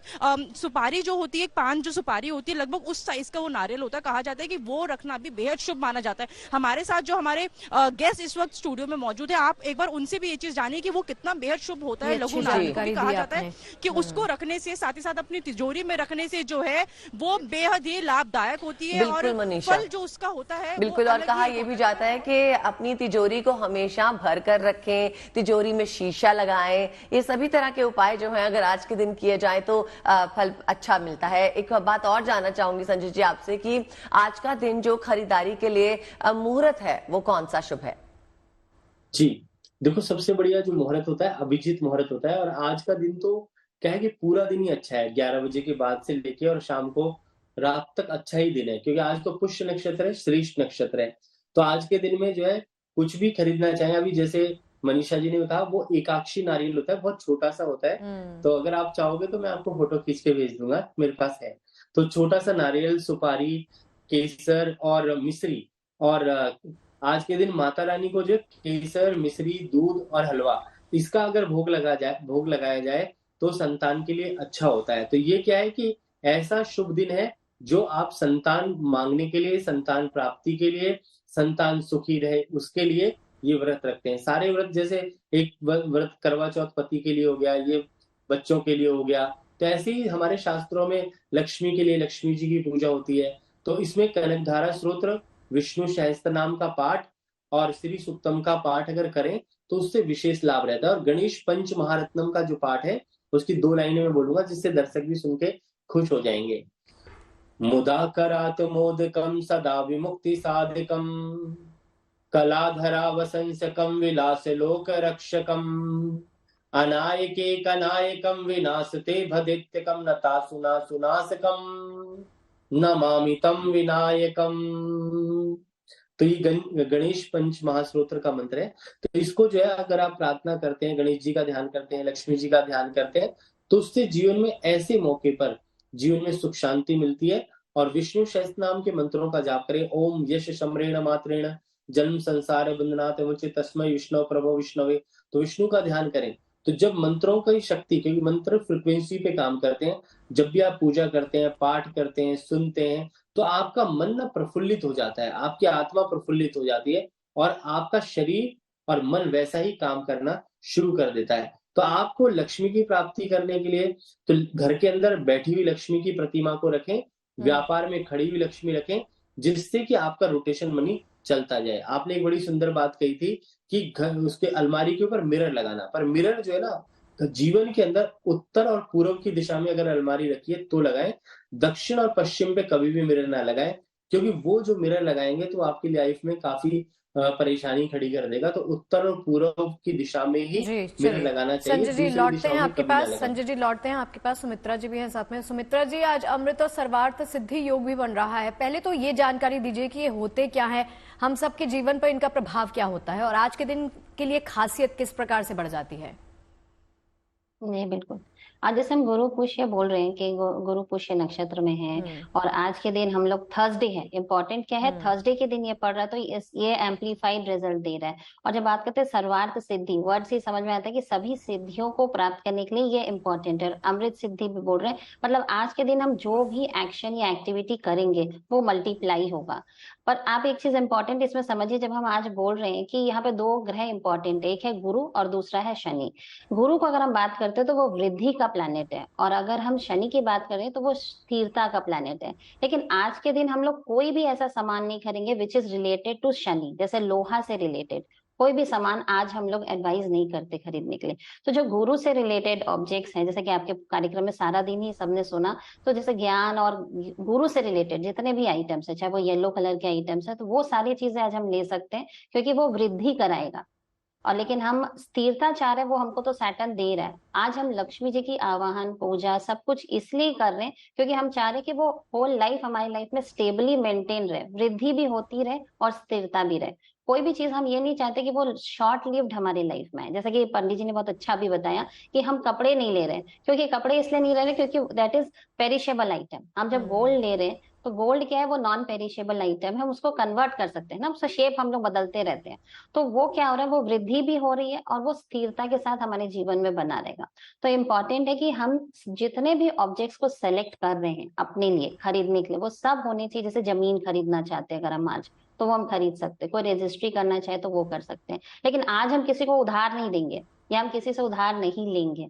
सुपारी जो होती है, पान जो सुपारी होती है लगभग उस साइज का वो नारियल होता है। कहा जाता है कि वो रखना भी बेहद शुभ माना जाता है। हमारे साथ जो हमारे गेस्ट इस वक्त स्टूडियो में मौजूद है, आप एक बार उनसे भी ये चीज जानिए कि वो कितना बेहद शुभ होता है लघु नारियल। कहा जाता है कि उसको रखने से, साथ ही साथ अपनी तिजोरी में रखने से जो है वो बेहद ही लाभदायक होती है और फल जो उसका होता है बिल्कुल। और कहा यह भी जाता है कि अपनी तिजोरी को हमेशा भर कर रखें, तिजोरी में शीशा लगाएं, ये सभी तरह के उपाय जो हैं अगर आज के दिन किए जाए तो फल अच्छा मिलता है। एक बात और जानना चाहूंगी संजय जी आपसे कि आज का दिन जो खरीदारी के लिए मुहूर्त है वो कौन सा शुभ है? जी देखो, सबसे बढ़िया जो मुहूर्त होता है अभिजीत मुहूर्त होता है, और आज का दिन तो क्या है कि पूरा दिन ही अच्छा है, 11 बजे के बाद से लेके और शाम को रात तक अच्छा ही दिन है, क्योंकि आज तो पुष्य नक्षत्र है, श्रेष्ठ नक्षत्र है। तो आज के दिन में जो है कुछ भी खरीदना चाहे, अभी जैसे मनीषा जी ने कहा वो एकाक्षी नारियल होता है, बहुत छोटा सा होता है, तो अगर आप चाहोगे तो मैं आपको फोटो खींच के भेज दूंगा, मेरे पास है। तो छोटा सा नारियल, सुपारी, केसर और मिश्री, और आज के दिन माता रानी को जो केसर, मिश्री, दूध और हलवा, इसका अगर भोग लगाया जाए तो संतान के लिए अच्छा होता है। तो ये क्या है कि ऐसा शुभ दिन है जो आप संतान मांगने के लिए, संतान प्राप्ति के लिए, संतान सुखी रहे उसके लिए ये व्रत रखते हैं। सारे व्रत, जैसे एक व्रत करवा चौथ पति के लिए हो गया, ये बच्चों के लिए हो गया, तो ऐसे ही हमारे शास्त्रों में लक्ष्मी के लिए लक्ष्मी जी की पूजा होती है। तो इसमें कनकधारा स्तोत्र, विष्णु सहस्त्र नाम का पाठ और श्री सुक्तम का पाठ अगर करें तो उससे विशेष लाभ रहता है। और गणेश पंच महारत्नम का जो पाठ है उसकी 2 लाइनें में बोलूंगा जिससे दर्शक भी सुन के खुश हो जाएंगे। मुदा करात मोदकम सदा विमुक्ति साधकम, कलाधरा वसंसकम विलास लोक रक्षकम, अनायके कनायकम विनाशते भदित्यकम, नता सुना सुनासकम, नमामि तम विनायकम। तो ये गणेश पंच महास्तोत्र का मंत्र है। तो इसको जो है अगर आप प्रार्थना करते हैं, गणेश जी का ध्यान करते हैं, लक्ष्मी जी का ध्यान करते हैं, तो उससे जीवन में ऐसे मौके पर जीवन में सुख शांति मिलती है। और विष्णु सहस्त्र नाम के मंत्रों का जाप करें। ओम यश शम्रेण मात्रेण जन्म संसार बंधनात् मुच्यते तस्मै विष्णु प्रभो विष्णवे। तो विष्णु का ध्यान करें। तो जब मंत्रों की शक्ति, क्योंकि मंत्र फ्रिक्वेंसी पे काम करते हैं, जब भी आप पूजा करते हैं, पाठ करते हैं, सुनते हैं, तो आपका मन ना प्रफुल्लित हो जाता है, आपकी आत्मा प्रफुल्लित हो जाती है और आपका शरीर और मन वैसा ही काम करना शुरू कर देता है। तो आपको लक्ष्मी की प्राप्ति करने के लिए तो घर के अंदर बैठी हुई लक्ष्मी की प्रतिमा को रखें, व्यापार में खड़ी हुई लक्ष्मी रखें, जिससे कि आपका रोटेशन मनी चलता जाए। आपने एक बड़ी सुंदर बात कही थी कि घर, उसके अलमारी के ऊपर मिरर लगाना, पर मिरर जो है ना, तो जीवन के अंदर उत्तर और पूर्व की दिशा में अगर अलमारी रखिए तो लगाएं, दक्षिण और पश्चिम पे कभी भी मिरर ना लगाएं, क्योंकि वो जो मिरर लगाएंगे तो आपकी लाइफ में काफी परेशानी खड़ी कर देगा। तो उत्तर और पूर्व की दिशा में ही मिरर लगाना चाहिए। संजय जी लौटते हैं आपके पास, संजय जी लौटते हैं आपके पास। सुमित्रा जी भी हैं साथ में। सुमित्रा जी, आज अमृत और सर्वार्थ सिद्धि योग भी बन रहा है, पहले तो ये जानकारी दीजिए कि ये होते क्या है, हम सबके जीवन पर इनका प्रभाव क्या होता है और आज के दिन के लिए खासियत किस प्रकार से बढ़ जाती है? जी बिल्कुल। आज जैसे हम गुरु पुष्य बोल रहे हैं कि गुरु पुष्य नक्षत्र में है और आज के दिन हम लोग थर्सडे है, इंपॉर्टेंट क्या है, थर्सडे के दिन ये पड़ रहा है, तो ये एम्पलीफाइड रिजल्ट दे रहा है। और जब बात करते हैं सर्वार्थ सिद्धि, वर्ड से समझ में आता है कि सभी सिद्धियों को प्राप्त करने के लिए ये इंपॉर्टेंट है। अमृत सिद्धि भी बोल रहे हैं, मतलब आज के दिन हम जो भी एक्शन या एक्टिविटी करेंगे वो मल्टीप्लाई होगा। पर आप एक चीज इंपॉर्टेंट इसमें समझिए, जब हम आज बोल रहे हैं कि यहाँ पे दो ग्रह इंपॉर्टेंट है, एक है गुरु और दूसरा है शनि। गुरु को अगर हम बात करते हैं तो वो वृद्धि का प्लैनेट है, और अगर हम शनि की बात करें तो वो स्थिरता का प्लैनेट है। लेकिन आज के दिन हम लोग कोई भी ऐसा सामान नहीं खरीदेंगे which is related to Shani, जैसे लोहा से रिलेटेड कोई भी सामान आज हम लोग एडवाइज नहीं करते खरीदने के लिए। तो जो गुरु से रिलेटेड ऑब्जेक्ट्स हैं, जैसे कि आपके कार्यक्रम में सारा दिन ही सबने सुना, तो जैसे ज्ञान और गुरु से रिलेटेड जितने भी आइटम्स है, चाहे वो येलो कलर के आइटम्स है, तो वो सारी चीजें आज हम ले सकते हैं, क्योंकि वो वृद्धि कराएगा। और लेकिन हम स्थिरता चाह रहे हैं, वो हमको तो सैटर्न दे रहा है। आज हम लक्ष्मी जी की आवाहन पूजा सब कुछ इसलिए कर रहे हैं क्योंकि हम चाह रहे हैं कि वो होल लाइफ हमारी लाइफ में स्टेबली मेंटेन रहे, वृद्धि भी होती रहे और स्थिरता भी रहे। कोई भी चीज हम ये नहीं चाहते कि वो शॉर्ट लिव्ड हमारी लाइफ में है। जैसे कि पंडित जी ने बहुत अच्छा भी बताया कि हम कपड़े नहीं ले रहे, क्योंकि कपड़े इसलिए नहीं ले रहे क्योंकि दैट इज पेरिशेबल आइटम। हम जब गोल्ड ले रहे हैं तो गोल्ड क्या है, वो नॉन पेरिशेबल आइटम है, हम उसको कन्वर्ट कर सकते हैं ना, उसका शेप हम लोग बदलते रहते हैं। तो वो क्या हो रहा है, वो वृद्धि भी हो रही है और वो स्थिरता के साथ हमारे जीवन में बना रहेगा। तो इम्पॉर्टेंट है कि हम जितने भी ऑब्जेक्ट्स को सेलेक्ट कर रहे हैं अपने लिए खरीदने के लिए, वो सब होने चाहिए। जैसे जमीन खरीदना चाहते हैं अगर हम आज, तो वो हम खरीद सकते हैं। कोई रजिस्ट्री करना चाहे तो वो कर सकते हैं। लेकिन आज हम किसी को उधार नहीं देंगे या हम किसी से उधार नहीं लेंगे,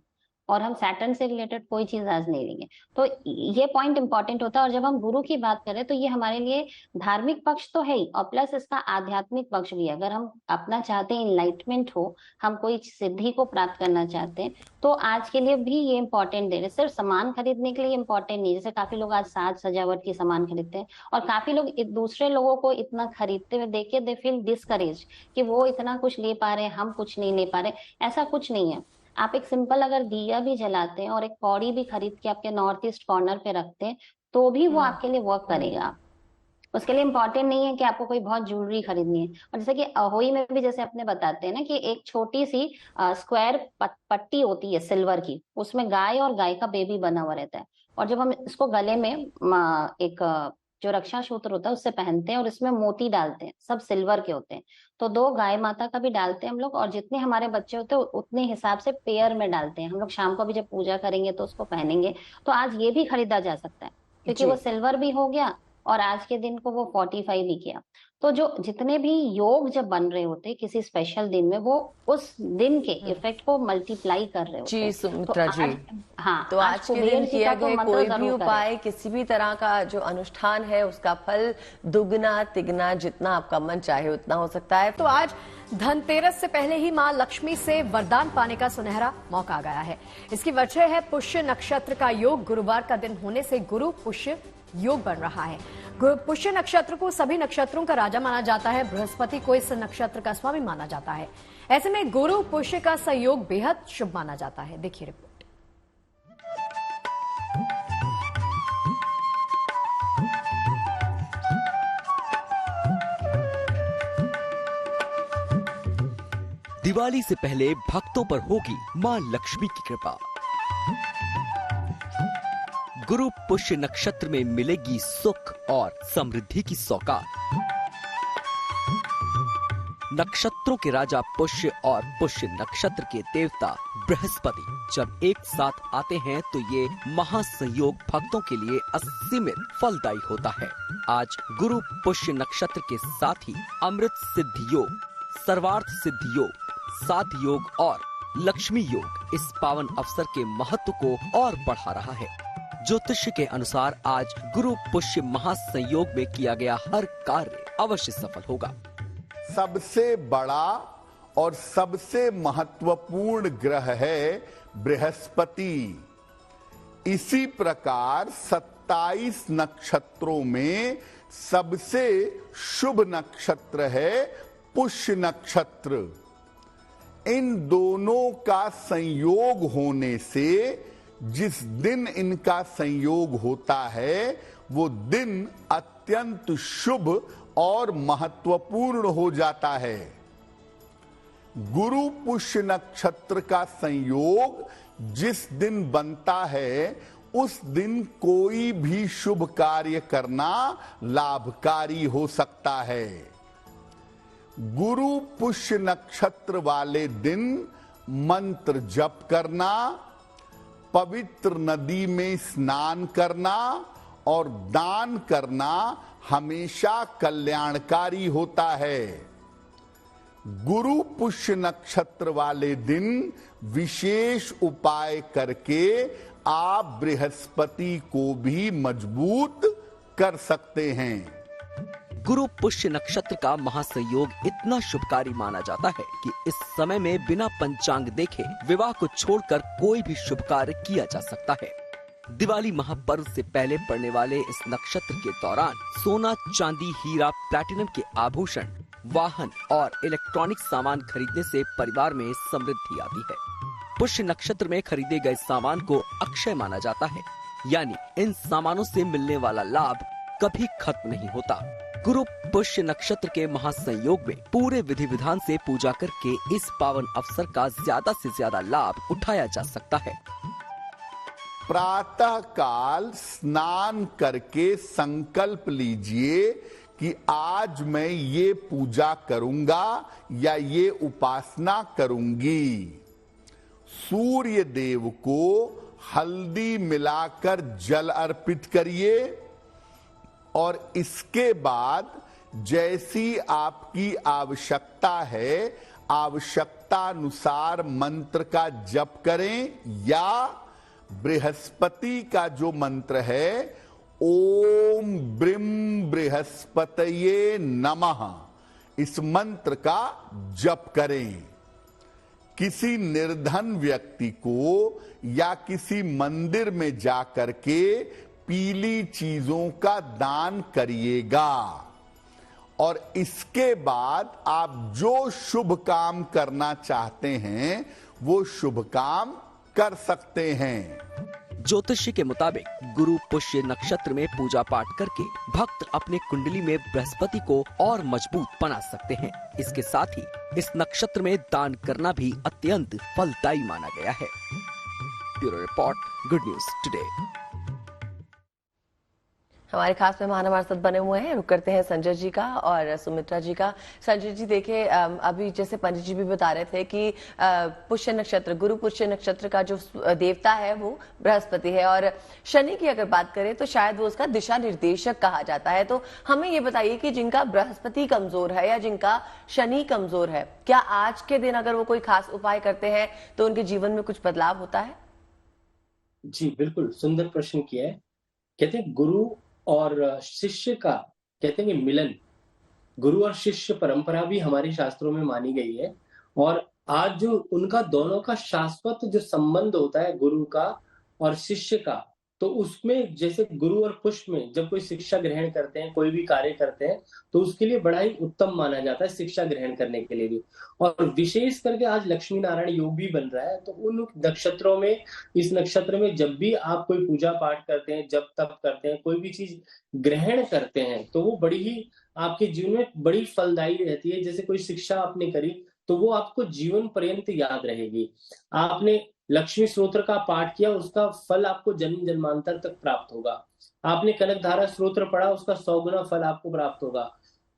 और हम सैटर्न से रिलेटेड कोई चीज आज नहीं लेंगे। तो ये पॉइंट इंपॉर्टेंट होता है। और जब हम गुरु की बात करें तो ये हमारे लिए धार्मिक पक्ष तो है ही, और प्लस इसका आध्यात्मिक पक्ष भी है। अगर हम अपना चाहते हैं इनलाइटमेंट हो, हम कोई सिद्धि को प्राप्त करना चाहते हैं, तो आज के लिए भी ये इंपॉर्टेंट दे रहे। सिर्फ सामान खरीदने के लिए इंपॉर्टेंट नहीं, जैसे काफी लोग आज साज सजावट की सामान खरीदते हैं, और काफी लोग दूसरे लोगों को इतना खरीदते हुए देख के दे फील डिस्करेज कि वो इतना कुछ ले पा रहे हैं, हम कुछ नहीं ले पा रहे। ऐसा कुछ नहीं है। आप एक सिंपल अगर दिया भी जलाते हैं और एक कौड़ी भी खरीद के आपके नॉर्थ ईस्ट कॉर्नर पे रखते हैं, तो भी वो आपके लिए वर्क करेगा। उसके लिए इंपॉर्टेंट नहीं है कि आपको कोई बहुत ज्वेलरी खरीदनी है। और जैसे कि अहोई में भी जैसे अपने बताते हैं ना कि एक छोटी सी स्क्वायर पट्टी होती है सिल्वर की, उसमें गाय और गाय का बेबी बना हुआ रहता है, और जब हम इसको गले में एक जो रक्षा सूत्र होता है उससे पहनते हैं और इसमें मोती डालते हैं, सब सिल्वर के होते हैं। तो 2 गाय माता का भी डालते हैं हम लोग, और जितने हमारे बच्चे होते हैं उतने हिसाब से पेयर में डालते हैं हम लोग। शाम को भी जब पूजा करेंगे तो उसको पहनेंगे। तो आज ये भी खरीदा जा सकता है क्योंकि वो सिल्वर भी हो गया और आज के दिन को वो 45 भी किया। तो जो जितने भी योग जब बन रहे होते हैं किसी स्पेशल दिन में, वो उस दिन के इफेक्ट को मल्टीप्लाई कर रहे होते हैं। जी सुमित्रा जी, हाँ, तो आज के दिन किया गया कोई भी उपाय, किसी भी तरह का जो अनुष्ठान है, उसका फल दुगना तिगना जितना आपका मन चाहे उतना हो सकता है। तो आज धनतेरस से पहले ही मां लक्ष्मी से वरदान पाने का सुनहरा मौका आ गया है। इसकी वजह है पुष्य नक्षत्र का योग। गुरुवार का दिन होने से गुरु पुष्य योग बन रहा है। पुष्य नक्षत्र को सभी नक्षत्रों का राजा माना जाता है। बृहस्पति को इस नक्षत्र का स्वामी माना जाता है। ऐसे में गुरु पुष्य का संयोग बेहद शुभ माना जाता है। देखिए रिपोर्ट। दिवाली से पहले भक्तों पर होगी मां लक्ष्मी की कृपा। गुरु पुष्य नक्षत्र में मिलेगी सुख और समृद्धि की सौगात। नक्षत्रों के राजा पुष्य और पुष्य नक्षत्र के देवता बृहस्पति जब एक साथ आते हैं तो ये महासंयोग भक्तों के लिए असीमित फलदायी होता है। आज गुरु पुष्य नक्षत्र के साथ ही अमृत सिद्धि योग, सर्वार्थ सिद्धि योग, सात योग और लक्ष्मी योग इस पावन अवसर के महत्व को और बढ़ा रहा है। ज्योतिष के अनुसार आज गुरु पुष्य महासंयोग में किया गया हर कार्य अवश्य सफल होगा। सबसे बड़ा और सबसे महत्वपूर्ण ग्रह है बृहस्पति। इसी प्रकार 27 नक्षत्रों में सबसे शुभ नक्षत्र है पुष्य नक्षत्र। इन दोनों का संयोग होने से जिस दिन इनका संयोग होता है वो दिन अत्यंत शुभ और महत्वपूर्ण हो जाता है। गुरु पुष्य नक्षत्र का संयोग जिस दिन बनता है उस दिन कोई भी शुभ कार्य करना लाभकारी हो सकता है। गुरु पुष्य नक्षत्र वाले दिन मंत्र जप करना, पवित्र नदी में स्नान करना और दान करना हमेशा कल्याणकारी होता है। गुरु पुष्य नक्षत्र वाले दिन विशेष उपाय करके आप बृहस्पति को भी मजबूत कर सकते हैं। गुरु पुष्य नक्षत्र का महासंयोग इतना शुभकारी माना जाता है कि इस समय में बिना पंचांग देखे विवाह को छोड़कर कोई भी शुभ कार्य किया जा सकता है। दिवाली महापर्व से पहले पड़ने वाले इस नक्षत्र के दौरान सोना, चांदी, हीरा, प्लैटिनम के आभूषण, वाहन और इलेक्ट्रॉनिक सामान खरीदने से परिवार में समृद्धि आती है। पुष्य नक्षत्र में खरीदे गए सामान को अक्षय माना जाता है, यानी इन सामानों से मिलने वाला लाभ कभी खत्म नहीं होता। गुरु पुष्य नक्षत्र के महासंयोग में पूरे विधि विधान से पूजा करके इस पावन अवसर का ज्यादा से ज्यादा लाभ उठाया जा सकता है। प्रातः काल स्नान करके संकल्प लीजिए कि आज मैं ये पूजा करूंगा या ये उपासना करूंगी। सूर्य देव को हल्दी मिलाकर जल अर्पित करिए और इसके बाद जैसी आपकी आवश्यकता है आवश्यकतानुसार मंत्र का जप करें या बृहस्पति का जो मंत्र है ओम ब्रीम बृहस्पतये नमः, इस मंत्र का जप करें। किसी निर्धन व्यक्ति को या किसी मंदिर में जाकर के पीली चीजों का दान करिएगा और इसके बाद आप जो शुभ काम करना चाहते हैं वो शुभ काम कर सकते हैं। ज्योतिषी के मुताबिक गुरु पुष्य नक्षत्र में पूजा पाठ करके भक्त अपने कुंडली में बृहस्पति को और मजबूत बना सकते हैं। इसके साथ ही इस नक्षत्र में दान करना भी अत्यंत फलदायी माना गया है। Bureau report, good news today. हमारे खास मेहमान हमारे साथ बने हुए हैं। रुक करते हैं संजय जी का और सुमित्रा जी का। संजय जी देखिए, अभी जैसे पंडित जी भी बता रहे थे कि पुष्य नक्षत्र, गुरु पुष्य नक्षत्र का जो देवता है वो बृहस्पति है और शनि की अगर बात करें तो शायद वो उसका दिशा निर्देशक कहा जाता है। तो हमें ये बताइए कि जिनका बृहस्पति कमजोर है या जिनका शनि कमजोर है, क्या आज के दिन अगर वो कोई खास उपाय करते हैं तो उनके जीवन में कुछ बदलाव होता है? जी बिल्कुल, सुंदर प्रश्न किया है। कहते हैं गुरु और शिष्य का कहते हैं कि मिलन, गुरु और शिष्य परंपरा भी हमारे शास्त्रों में मानी गई है और आज जो उनका दोनों का शाश्वत जो संबंध होता है गुरु का और शिष्य का, तो उसमें जैसे गुरु और पुष्य में जब कोई शिक्षा ग्रहण करते हैं, कोई भी कार्य करते हैं तो उसके लिए बड़ा ही उत्तम माना जाता है शिक्षा ग्रहण करने के लिए भी। और विशेष करके आज लक्ष्मी नारायण योग भी बन रहा है, तो उन नक्षत्रों में, इस नक्षत्र में जब भी आप कोई पूजा पाठ करते हैं, जब तप करते हैं, कोई भी चीज ग्रहण करते हैं तो वो बड़ी ही आपके जीवन में बड़ी फलदायी रहती है। जैसे कोई शिक्षा आपने करी तो वो आपको जीवन पर्यंत याद रहेगी। आपने लक्ष्मी स्तोत्र का पाठ किया, उसका फल आपको जन्म जन्मांतर तक प्राप्त होगा। आपने कनकधारा स्तोत्र पढ़ा, उसका 100 गुना फल आपको प्राप्त होगा।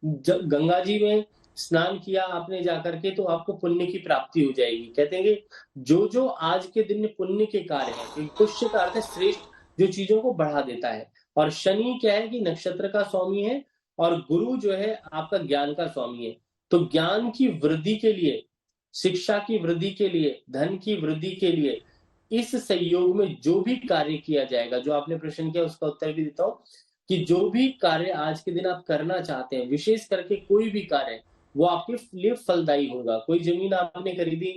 गंगा जी में स्नान किया आपने जाकर के तो आपको पुण्य की प्राप्ति हो जाएगी। कहते हैं कि जो जो आज के दिन में पुण्य के कार्य है, पुष्य का अर्थ है श्रेष्ठ, जो चीजों को बढ़ा देता है। और शनि क्या है कि नक्षत्र का स्वामी है और गुरु जो है आपका ज्ञान का स्वामी है। तो ज्ञान की वृद्धि के लिए, शिक्षा की वृद्धि के लिए, धन की वृद्धि के लिए इस संयोग में जो भी कार्य किया जाएगा, जो आपने प्रश्न किया उसका उत्तर भी देता हूँ कि जो भी कार्य आज के दिन आप करना चाहते हैं, विशेष करके कोई भी कार्य, वो आपके लिए फलदायी होगा। कोई जमीन आपने खरीदी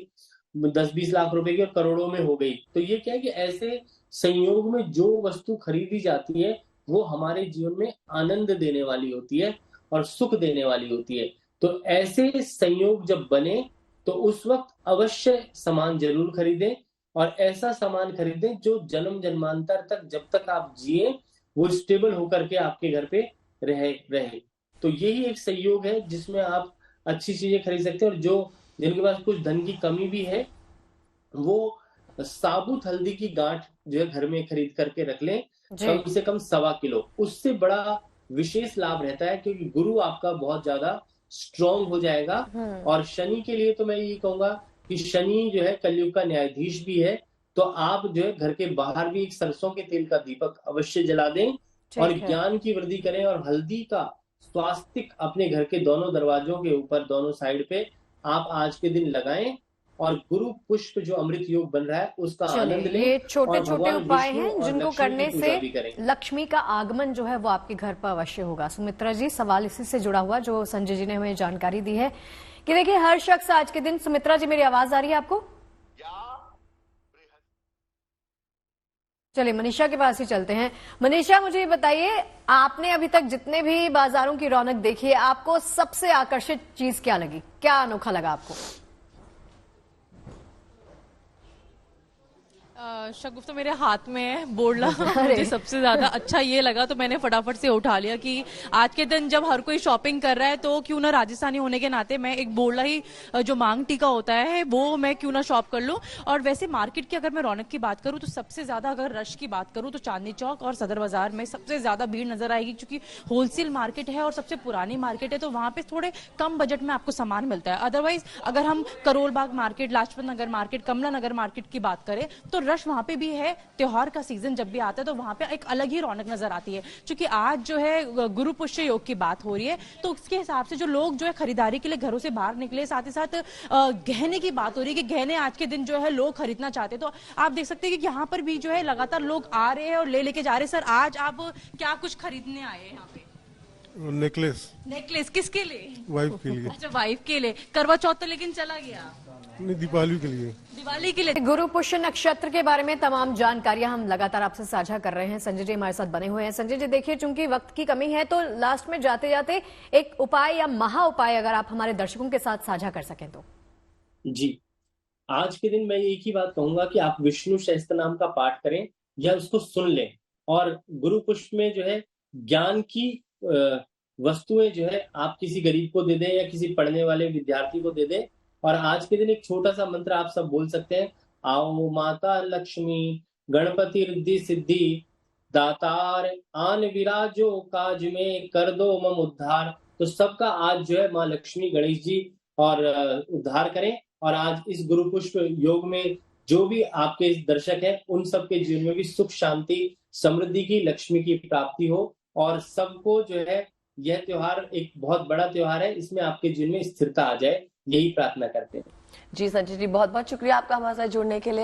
10-20 लाख रुपए की और करोड़ों में हो गई, तो ये क्या है कि ऐसे संयोग में जो वस्तु खरीदी जाती है वो हमारे जीवन में आनंद देने वाली होती है और सुख देने वाली होती है। तो ऐसे संयोग जब बने तो उस वक्त अवश्य सामान जरूर खरीदें और ऐसा सामान खरीदें जो जन्म जन्मांतर तक, जब तक आप जिए, वो स्टेबल होकर के आपके घर पे रहे। तो यही एक संयोग है जिसमें आप अच्छी चीजें खरीद सकते हैं। और जो जिनके पास कुछ धन की कमी भी है वो साबुत हल्दी की गांठ जो है घर में खरीद करके रख लें, जी। कम से कम 1.25 किलो। उससे बड़ा विशेष लाभ रहता है क्योंकि गुरु आपका बहुत ज्यादा स्ट्रांग हो जाएगा। और शनि के लिए तो मैं ये कहूंगा कि शनि जो है कलयुग का न्यायाधीश भी है, तो आप जो है घर के बाहर भी एक सरसों के तेल का दीपक अवश्य जला दें और ठीक है। ज्ञान की वृद्धि करें। और हल्दी का स्वास्तिक अपने घर के दोनों दरवाजों के ऊपर, दोनों साइड पे आप आज के दिन लगाएं और गुरु पुष्प जो अमृत योग बन रहा है उसका आनंद चलिए, लें। ये छोटे और छोटे भगवान उपाय विष्णु हैं और जिनको लक्ष्मी करने की पूजा से भी करें। लक्ष्मी का आगमन जो है वो आपके घर पर अवश्य होगा। सुमित्रा जी, सवाल इसी से जुड़ा हुआ जो संजय जी ने हमें जानकारी दी है कि देखिए हर शख्स आज के दिन, सुमित्रा जी मेरी आवाज आ रही है आपको? चलिए मनीषा के पास ही चलते हैं। मनीषा, मुझे ये बताइए, आपने अभी तक जितने भी बाजारों की रौनक देखी है, आपको सबसे आकर्षित चीज क्या लगी, क्या अनोखा लगा आपको? शगुफ तो मेरे हाथ में है, बोरला मुझे सबसे ज्यादा अच्छा ये लगा, तो मैंने फटाफट से उठा लिया कि आज के दिन जब हर कोई शॉपिंग कर रहा है तो क्यों ना राजस्थानी होने के नाते मैं एक बोरला ही जो मांग टीका होता है वो मैं क्यों ना शॉप कर लूं। और वैसे मार्केट की अगर मैं रौनक की बात करूं तो सबसे ज्यादा अगर रश की बात करूं तो चांदनी चौक और सदर बाजार में सबसे ज्यादा भीड़ नजर आएगी, क्योंकि होलसेल मार्केट है और सबसे पुरानी मार्केट है, तो वहां पे थोड़े कम बजट में आपको सामान मिलता है। अदरवाइज अगर हम करोल बाग मार्केट, लाजपत नगर मार्केट, कमला नगर मार्केट की बात करें तो रश वहां पे भी है। त्योहार का सीजन जब भी आता है तो वहां पे एक अलग ही रौनक नजर आती है। क्योंकि आज जो है गुरु पुष्य योग की बात हो रही है, तो उसके हिसाब से जो लोग जो है खरीदारी के लिए घरों से बाहर निकले, साथ ही साथ गहने की बात हो रही है कि गहने आज के दिन जो है लोग खरीदना चाहते हैं। तो आप देख सकते हैं कि यहाँ पर भी जो है लगातार लोग आ रहे हैं और ले लेके जा रहे हैं। सर, आज आप क्या कुछ खरीदने आए हैं यहाँ पे? नेकलेस किसके लिए? वाइफ के लिए। अच्छा, वाइफ के लिए। करवा चौथ तो लेकिन चला गया, नहीं दीपावली के लिए। दिवाली के लिए। गुरु पुष्य नक्षत्र के बारे में तमाम जानकारियां हम लगातार आपसे साझा कर रहे हैं। संजय जी हमारे साथ बने हुए हैं। संजय जी, देखिए चूंकि वक्त की कमी है तो लास्ट में जाते जाते एक उपाय या महा उपाय अगर आप हमारे दर्शकों के साथ साझा कर सकें तो। जी, आज के दिन मैं एक ही बात कहूंगा कि आप विष्णु सहस्त्र नाम का पाठ करें या उसको सुन लें। और गुरु पुष्प में जो है ज्ञान की वस्तुएं जो है आप किसी गरीब को दे दें या किसी पढ़ने वाले विद्यार्थी को दे दें। और आज के दिन एक छोटा सा मंत्र आप सब बोल सकते हैं, आओ माता लक्ष्मी गणपति रिद्धि सिद्धि दातार आन विराजो काज में कर दो मम उद्धार। तो सबका आज जो है माँ लक्ष्मी गणेश जी और उद्धार करें। और आज इस गुरु पुष्प योग में जो भी आपके दर्शक हैं उन सबके जीवन में भी सुख शांति समृद्धि की, लक्ष्मी की प्राप्ति हो और सबको जो है यह त्योहार एक बहुत बड़ा त्योहार है, इसमें आपके जीवन में स्थिरता आ जाए, यही प्रार्थना करते हैं। जी संजय जी, बहुत बहुत शुक्रिया आपका हमारे साथ जुड़ने के लिए।